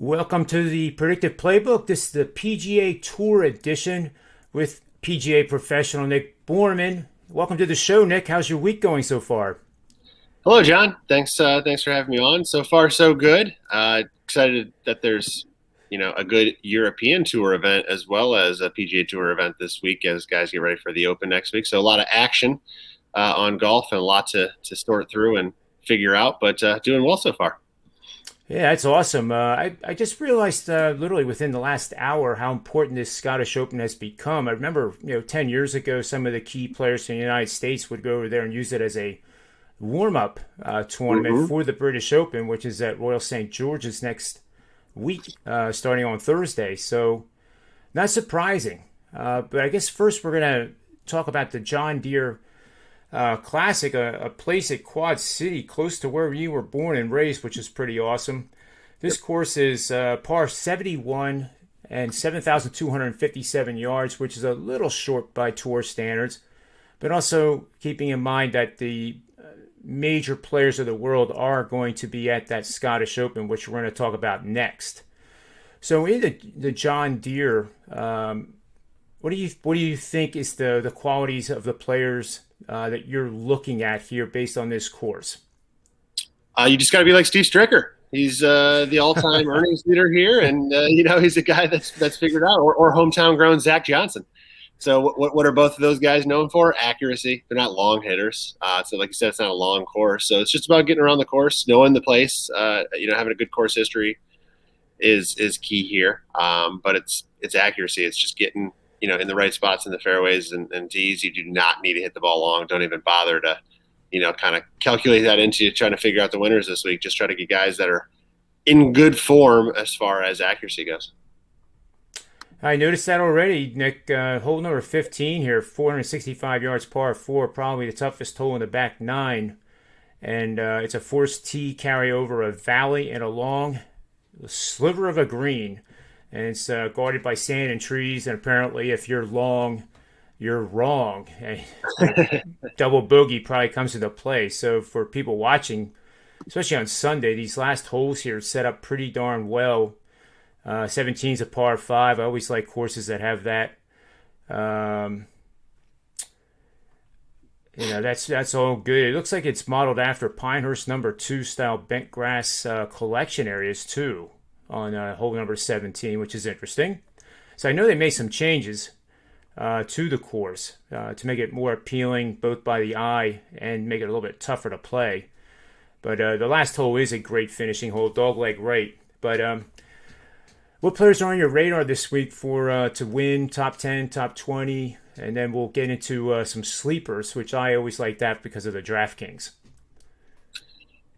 Welcome to the Predictive Playbook. This is the PGA Tour edition with PGA professional Nick Borrman. Welcome to the show, Nick. How's your week going so far? Hello, John. Thanks for having me on. So far, so good. Excited that there's, a good European Tour event as well as a PGA Tour event this week as guys get ready for the Open next week. So a lot of action on golf and a lot to sort through and figure out, but doing well so far. Yeah, that's awesome. I just realized literally within the last hour how important this Scottish Open has become. I remember, 10 years ago, some of the key players in the United States would go over there and use it as a warm-up tournament hmm for the British Open, which is at Royal St. George's next week, starting on Thursday. So not surprising. But I guess first we're going to talk about the John Deere Classic, a place at Quad City close to where you were born and raised, which is pretty awesome. This course is par 71 and 7,257 yards, which is a little short by tour standards, but also keeping in mind that the major players of the world are going to be at that Scottish Open, which we're going to talk about next. So in the John Deere, what do you think is the qualities of the players that you're looking at here based on this course? You just got to be like Steve Stricker. He's the all-time earnings leader here, and he's a guy that's figured out. Or hometown grown Zach Johnson. So what are both of those guys known for? Accuracy. They're not long hitters. So like you said, it's not a long course. So it's just about getting around the course, knowing the place. Having a good course history is key here. But it's accuracy. It's just getting in the right spots in the fairways and tees. You do not need to hit the ball long. Don't even bother to kind of calculate that into trying to figure out the winners this week. Just try to get guys that are in good form as far as accuracy goes. I noticed that already, Nick. Hole number 15 here, 465 yards par 4, probably the toughest hole in the back nine. And it's a forced tee carry over a valley and a long sliver of a green. And it's guarded by sand and trees. And apparently, if you're long, you're wrong. And double bogey probably comes into play. So for people watching, especially on Sunday, these last holes here set up pretty darn well. 17 is a par 5. I always like courses that have that. Um, that's all good. It looks like it's modeled after Pinehurst number 2 style bent grass collection areas too on hole number 17, which is interesting. So I know they made some changes to the course to make it more appealing both by the eye and make it a little bit tougher to play. But the last hole is a great finishing hole, dogleg right. But what players are on your radar this week for to win top 10, top 20? And then we'll get into some sleepers, which I always like that because of the DraftKings.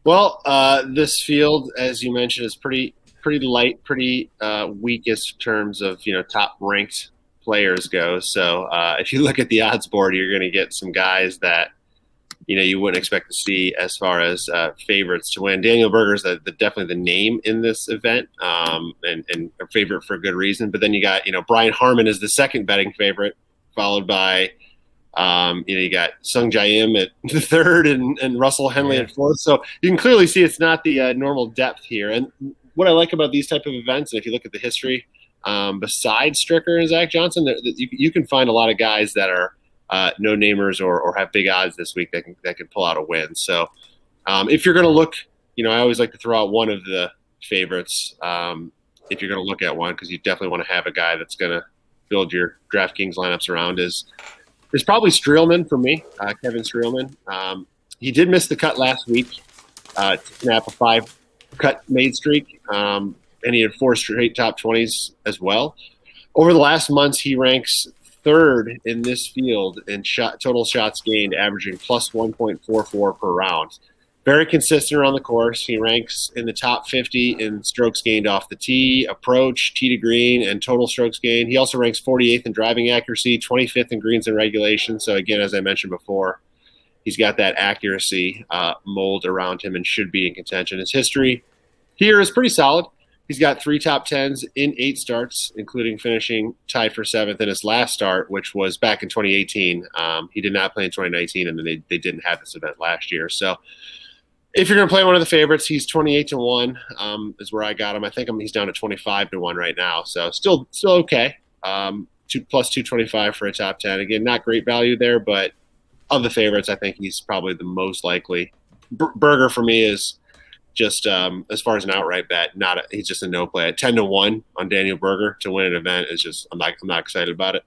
Well, this field, as you mentioned, is pretty light, pretty weak as terms of top ranked players go. So if you look at the odds board, you're going to get some guys that you wouldn't expect to see as far as favorites to win. Daniel Berger is definitely the name in this event, and a favorite for a good reason. But then you got Brian Harman is the second betting favorite, followed by you got Sung Jae at the third and Russell Henley at fourth. So you can clearly see it's not the normal depth here. And what I like about these type of events, and if you look at the history, besides Stricker and Zach Johnson, you can find a lot of guys that are no-namers or have big odds this week that can pull out a win. So if you're going to look, I always like to throw out one of the favorites if you're going to look at one, because you definitely want to have a guy that's going to build your DraftKings lineups around is probably Sreelman for me, Kevin Sreelman. He did miss the cut last week to snap a 5-cut made streak, and he had 4 straight top 20s as well. Over the last months, he ranks third in this field in total shots gained, averaging plus 1.44 per round. Very consistent around the course. He ranks in the top 50 in strokes gained off the tee, approach, tee to green, and total strokes gained. He also ranks 48th in driving accuracy, 25th in greens and regulation. So again, as I mentioned before, he's got that accuracy mold around him and should be in contention. His history here is pretty solid. He's got 3 top 10s in 8 starts, including finishing tied for 7th in his last start, which was back in 2018. He did not play in 2019, and then they didn't have this event last year. So If you're going to play one of the favorites, he's 28-1 is where I got him. I think he's down to 25-1 right now. So still okay. 2+225 for a top 10. Again, not great value there, but of the favorites, I think he's probably the most likely. Berger for me is just as far as an outright bet, he's just a no play. At 10-1 on Daniel Berger to win an event is just I'm not excited about it.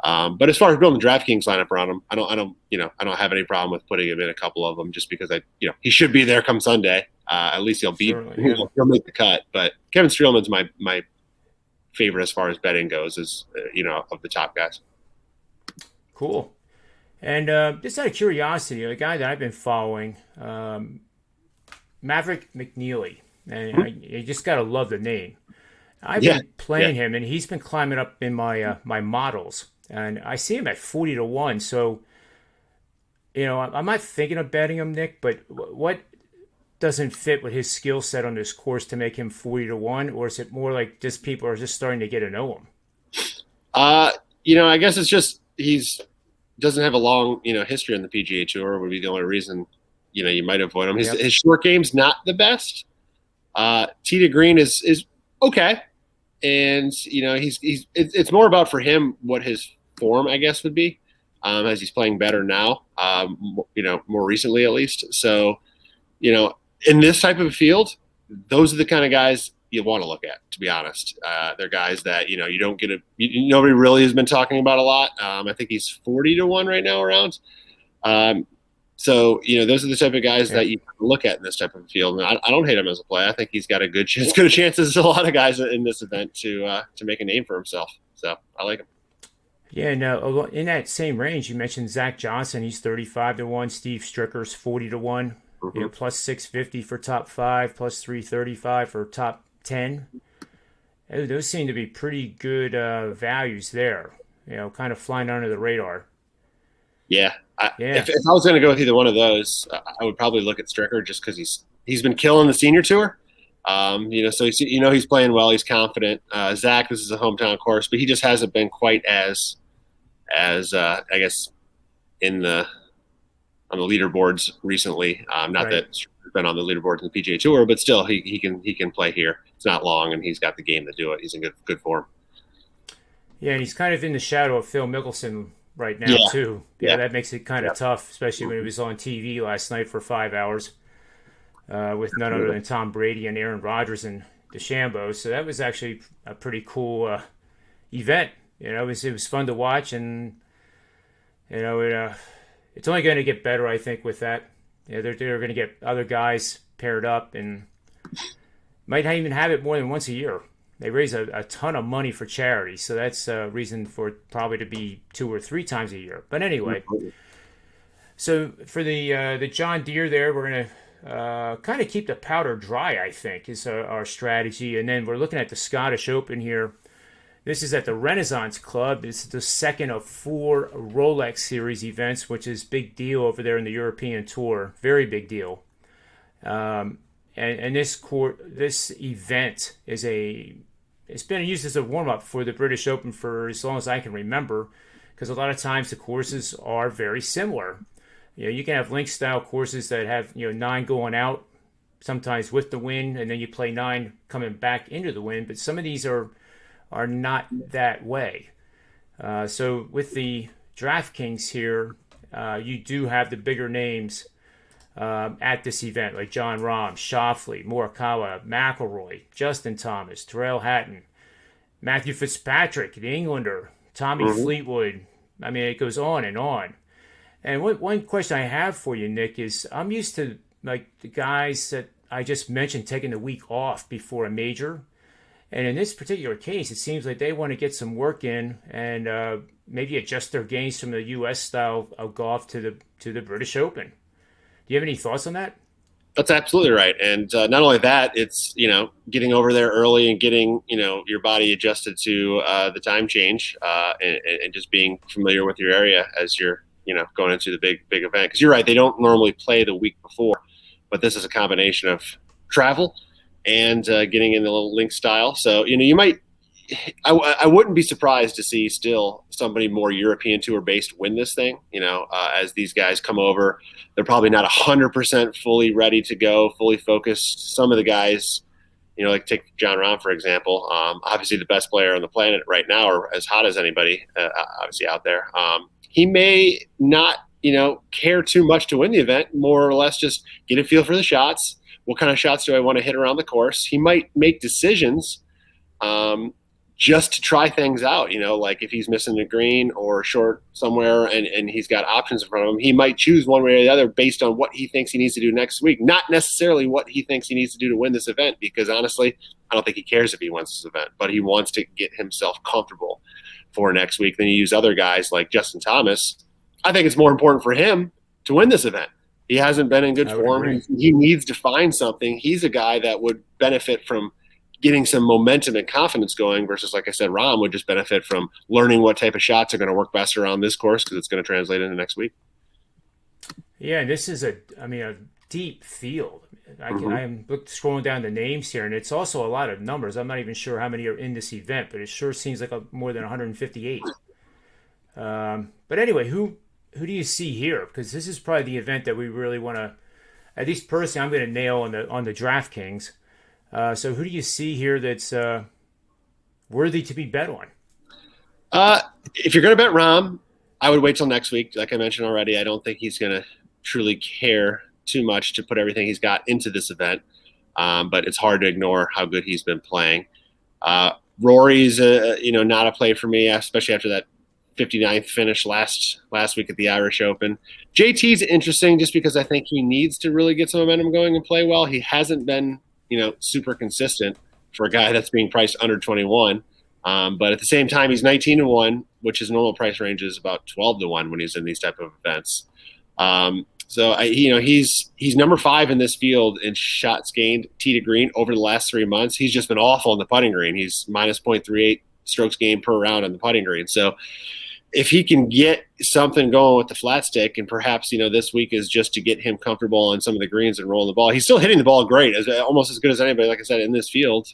But as far as building DraftKings lineup around him, I don't have any problem with putting him in a couple of them just because he should be there come Sunday. At least he'll make the cut. But Kevin Sreelman's my favorite as far as betting goes, of the top guys. Cool. And just out of curiosity, a guy that I've been following, Maverick Mcnealy, and you just got to love the name. I've been playing him, and he's been climbing up in my my models, and I see him at 40-1. So, I'm not thinking of betting him, Nick. But what doesn't fit with his skill set on this course to make him 40-1, or is it more like just people are just starting to get to know him? I guess it's just he's doesn't have a long history on the PGA Tour would be the only reason you might avoid him. His short game's not the best. Tee to green is okay, and it's more about for him what his form I guess would be as he's playing better now. More recently at least. So in this type of field, those are the kind of guys you want to look at. To be honest, they're guys that you don't get nobody really has been talking about a lot. I think he's 40-1 right now around. So those are the type of guys that you look at in this type of field, and I don't hate him as a play. I think he's got a good chance as a lot of guys in this event to make a name for himself. So I like him. Yeah, and in that same range, you mentioned Zach Johnson. He's 35-1. Steve Stricker's 40-1. Plus 650 for top 5, plus 335 for top 10. Those seem to be pretty good values there. Kind of flying under the radar. Yeah. If I was going to go with either one of those, I would probably look at Stricker just because he's been killing the senior tour. So he's playing well. He's confident. Zach, this is a hometown course, but he just hasn't been quite as I guess on the leaderboards recently. Not that he's been on the leaderboards in the PGA Tour, but still he can play here. It's not long, and he's got the game to do it. He's in good form. Yeah, and he's kind of in the shadow of Phil Mickelson right now too. Yeah, that makes it kind of tough, especially when he was on TV last night for 5 hours with none other than Tom Brady and Aaron Rodgers and DeChambeau. So that was actually a pretty cool event. It was fun to watch, and it's only going to get better, I think, with that. They're going to get other guys paired up and might not even have it more than once a year. They raise a ton of money for charity, so that's a reason for it probably to be 2 or 3 times a year. But anyway, so for the John Deere there, we're going to kind of keep the powder dry, I think, is our strategy. And then we're looking at the Scottish Open here. This is at the Renaissance Club. It's the second of 4 Rolex Series events, which is big deal over there in the European Tour. Very big deal. And this event it's been used as a warm-up for the British Open for as long as I can remember, because a lot of times the courses are very similar. You can have link-style courses that have 9 going out, sometimes with the wind, and then you play 9 coming back into the wind. But some of these are not that way. So with the DraftKings here, you do have the bigger names at this event, like John Rahm, Schauffele, Morikawa, McIlroy, Justin Thomas, Terrell Hatton, Matthew Fitzpatrick, the Englander, Tommy Fleetwood. I mean, it goes on and on. And one question I have for you, Nick, is I'm used to like the guys that I just mentioned taking the week off before a major. And in this particular case, it seems like they want to get some work in and maybe adjust their games from the U.S. style of golf to the British Open. Do you have any thoughts on that? That's absolutely right. And not only that, it's, getting over there early and getting, your body adjusted to the time change and just being familiar with your area as you're, going into the big event. Because you're right, they don't normally play the week before, but this is a combination of travel and getting in the little link style. So, you might I wouldn't be surprised to see still somebody more European Tour based win this thing. As these guys come over, they're probably not 100% fully ready to go, fully focused. Some of the guys, like take John Rahm for example. Obviously, the best player on the planet right now, or as hot as anybody, obviously out there. He may not, care too much to win the event. More or less, just get a feel for the shots. What kind of shots do I want to hit around the course? He might make decisions just to try things out, like if he's missing a green or short somewhere and he's got options in front of him, he might choose one way or the other based on what he thinks he needs to do next week, not necessarily what he thinks he needs to do to win this event, because honestly, I don't think he cares if he wins this event, but he wants to get himself comfortable for next week. Then you use other guys like Justin Thomas. I think it's more important for him to win this event. He hasn't been in good form. He needs to find something. He's a guy that would benefit from getting some momentum and confidence going versus, like I said, Rahm would just benefit from learning what type of shots are going to work best around this course because it's going to translate into next week. Yeah, and this is a deep field. I'm scrolling down the names here, and it's also a lot of numbers. I'm not even sure how many are in this event, but it sure seems like more than 158. But anyway, who do you see here? Because this is probably the event that we really want to, at least personally, I'm going to nail on the DraftKings. So who do you see here that's worthy to be bet on? If you're going to bet Rahm, I would wait till next week. Like I mentioned already, I don't think he's going to truly care too much to put everything he's got into this event. But it's hard to ignore how good he's been playing. Rory's, not a play for me, especially after that 59th finish last week at the Irish Open. JT's interesting just because I think he needs to really get some momentum going and play well. He hasn't been, super consistent for a guy that's being priced under 21. But at the same time, he's 19-1, which his normal price range is about 12-1 when he's in these type of events. He's number 5 in this field in shots gained tee to green over the last 3 months. He's just been awful on the putting green. He's minus 0.38 strokes gained per round on the putting green. So if he can get something going with the flat stick, and perhaps, this week is just to get him comfortable on some of the greens and rolling the ball. He's still hitting the ball great, almost as good as anybody, like I said, in this field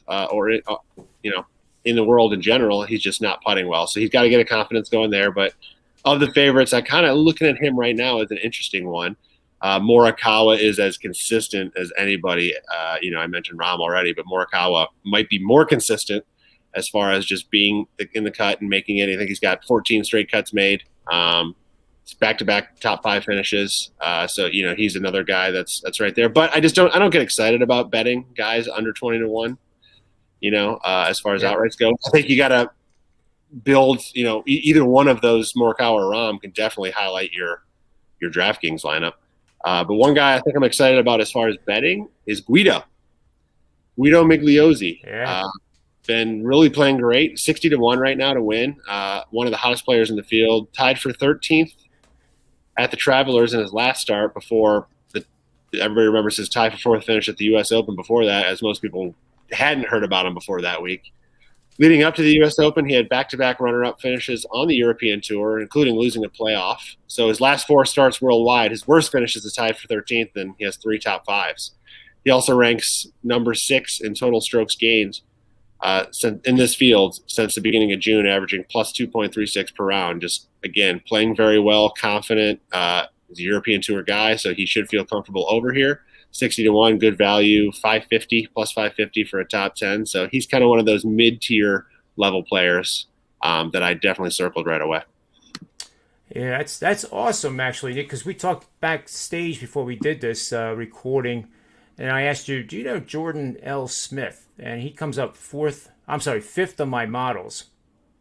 in the world in general. He's just not putting well. So he's got to get a confidence going there. But of the favorites, I kind of looking at him right now as an interesting one. Morikawa is as consistent as anybody. I mentioned Rahm already, but Morikawa might be more consistent as far as just being in the cut and making it. I think he's got 14 straight cuts made. It's back-to-back top 5 finishes. So he's another guy that's right there. But I don't get excited about betting guys under 20-1. As far as outrights go, I think you got to build. Either one of those, Morikawa or Rahm, can definitely highlight your DraftKings lineup. But one guy I think I'm excited about as far as betting is Guido Migliozzi. Yeah. Been really playing great, 60-1 right now to win. One of the hottest players in the field, tied for 13th at the Travelers in his last start before everybody remembers his tie for 4th finish at the U.S. Open before that, as most people hadn't heard about him before that week. Leading up to the U.S. Open, he had back-to-back runner-up finishes on the European Tour, including losing a playoff. So his last 4 starts worldwide, his worst finish is a tie for 13th, and he has 3 top 5s. He also ranks number 6 in total strokes gained in this field since the beginning of June, averaging plus 2.36 per round. Just, again, playing very well, confident. He's a European Tour guy, so he should feel comfortable over here. 60-1, good value, 550, plus 550 for a top 10. So he's kind of one of those mid-tier level players that I definitely circled right away. Yeah, that's awesome, actually, Nick, because we talked backstage before we did this recording, and I asked you, do you know Jordanelle Smith? And he comes up 5th on my models,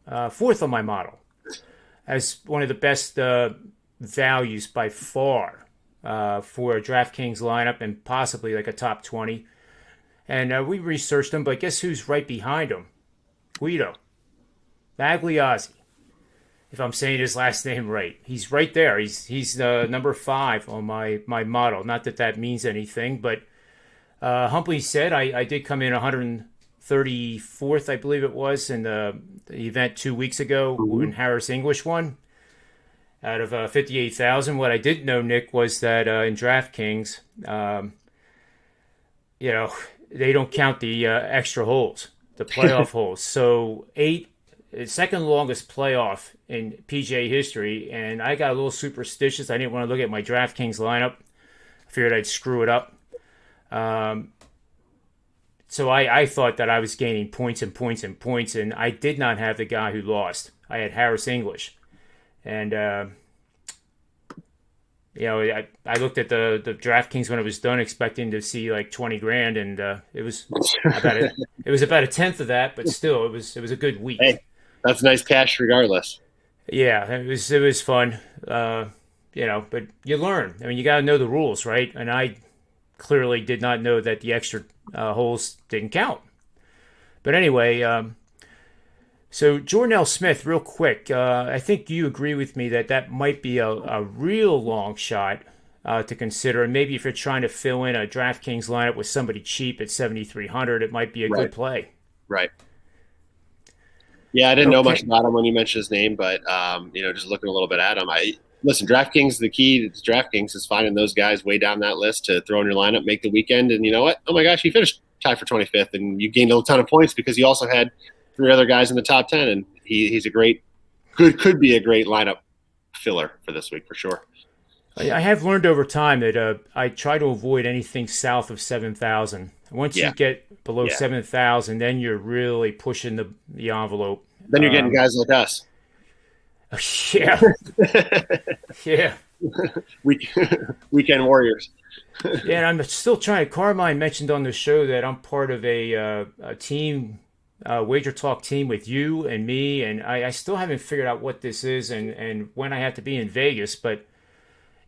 4th on my model, as one of the best values by far for a DraftKings lineup and possibly like a top 20. And we researched him, but guess who's right behind him? Guido Migliozzi. If I'm saying his last name right, he's right there. He's number 5 on my model. Not that means anything, but Humpley said I did come in 134th, I believe it was, in the event 2 weeks ago when Harris English won out of 58,000. What I didn't know, Nick, was that in DraftKings, they don't count the extra holes. the playoff holes. So second longest playoff in PGA history, and I got a little superstitious. I didn't want to look at my DraftKings lineup. I figured I'd screw it up. So I thought that I was gaining points and points and points, and I did not have the guy who lost. I had Harris English. And, I looked at the DraftKings when it was done, expecting to see like 20 grand, and it was about a tenth of that, but still, it was a good week. Hey, that's nice cash regardless. Yeah, it was fun. But you learn. I mean, you got to know the rules, right? And I clearly did not know that the extra holes didn't count. But anyway, so Jordanelle Smith, real quick, I think you agree with me that might be a real long shot to consider. And maybe if you're trying to fill in a DraftKings lineup with somebody cheap at 7,300, it might be a good play. Right. Yeah, I didn't know much about him when you mentioned his name, but just looking a little bit at him, listen, DraftKings, the key to DraftKings is finding those guys way down that list to throw in your lineup, make the weekend, and you know what? Oh my gosh, he finished tied for 25th, and you gained a ton of points because he also had 3 other guys in the top 10, and he's a could be a great lineup filler for this week for sure. I have learned over time that I try to avoid anything south of 7,000. Once you get below 7,000, then you're really pushing the envelope. Then you're getting guys like us. Yeah. Yeah. Weekend warriors. Yeah, and I'm still trying. Carmine mentioned on the show that I'm part of a team, WagerTalk team with you and me, and I still haven't figured out what this is and when I have to be in Vegas. But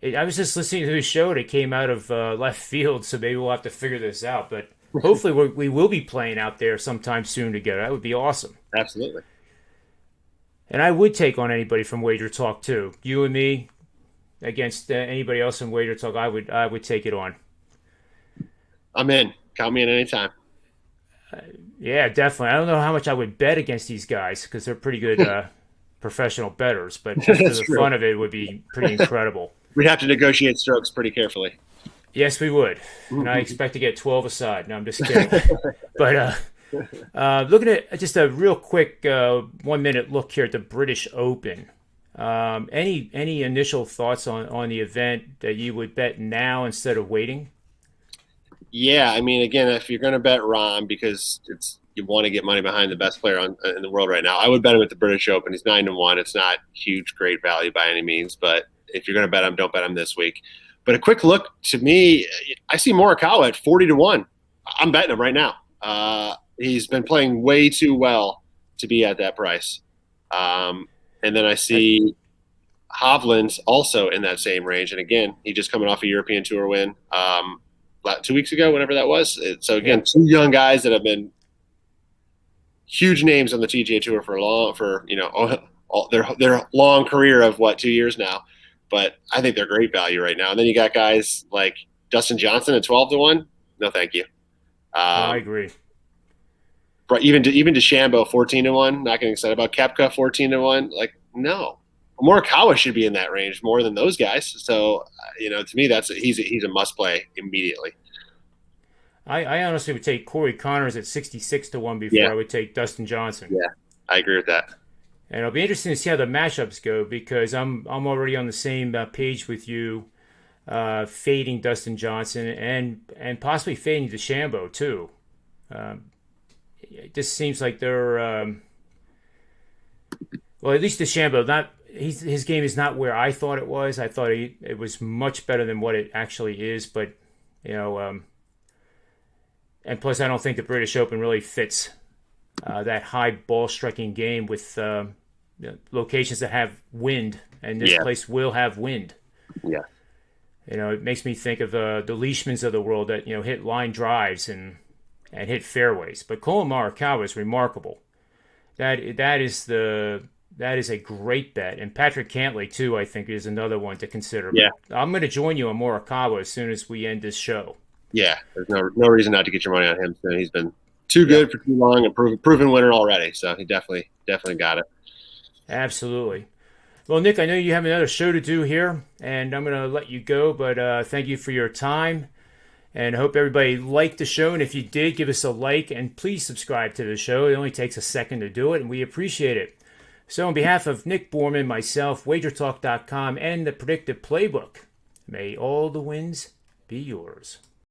I was just listening to the show that came out of left field, so maybe we'll have to figure this out. But hopefully we will be playing out there sometime soon together. That would be awesome. Absolutely. And I would take on anybody from WagerTalk too. You and me against anybody else from WagerTalk, I would take it on. I'm in. Count me in anytime. Yeah, definitely. I don't know how much I would bet against these guys because they're pretty good professional bettors, but just for the fun of it would be pretty incredible. We'd have to negotiate strokes pretty carefully. Yes, we would. And I expect to get 12 aside. No, I'm just kidding. But looking at just a real quick 1 minute look here at the British Open. Any initial thoughts on the event that you would bet now instead of waiting? Yeah, I mean, again, if you're going to bet Rahm because you want to get money behind the best player in the world right now, I would bet him at the British Open. He's 9-1. It's not huge, great value by any means, but if you're going to bet him, don't bet him this week. But a quick look to me, I see Morikawa at 40-1. I'm betting him right now. He's been playing way too well to be at that price. And then I see Hovland's also in that same range. And again, he just coming off a European Tour win 2 weeks ago, whenever that was. So again, 2 young guys that have been huge names on the TGA Tour their long career of 2 years now. But I think they're great value right now. And then you got guys like Dustin Johnson at 12-1. No, thank you. I agree. But even DeChambeau 14-1. Not getting excited about Koepka 14-1. Like, no. Morikawa should be in that range more than those guys. So, to me, he's a must play immediately. I honestly would take Corey Connors at 66-1 before I would take Dustin Johnson. Yeah, I agree with that. And it'll be interesting to see how the matchups go because I'm already on the same page with you, fading Dustin Johnson and possibly fading DeChambeau too. It just seems like they're at least DeChambeau his game is not where I thought it was. I thought it was much better than what it actually is, but and plus I don't think the British Open really fits that high ball striking game with locations that have wind, and this place will have wind. Yeah. It makes me think of the Leishmans of the world that hit line drives and hit fairways. But Colin Morikawa is remarkable. That is a great bet, and Patrick Cantlay too. I think is another one to consider. Yeah. But I'm going to join you on Morikawa as soon as we end this show. Yeah, there's no reason not to get your money on him. He's been too good for too long, and proven winner already. So he definitely got it. Absolutely. Well, Nick, I know you have another show to do here, and I'm going to let you go, but thank you for your time. And I hope everybody liked the show. And if you did, give us a like and please subscribe to the show. It only takes a second to do it, and we appreciate it. So on behalf of Nick Borrman, myself, WagerTalk.com, and the Predictive Playbook, may all the wins be yours.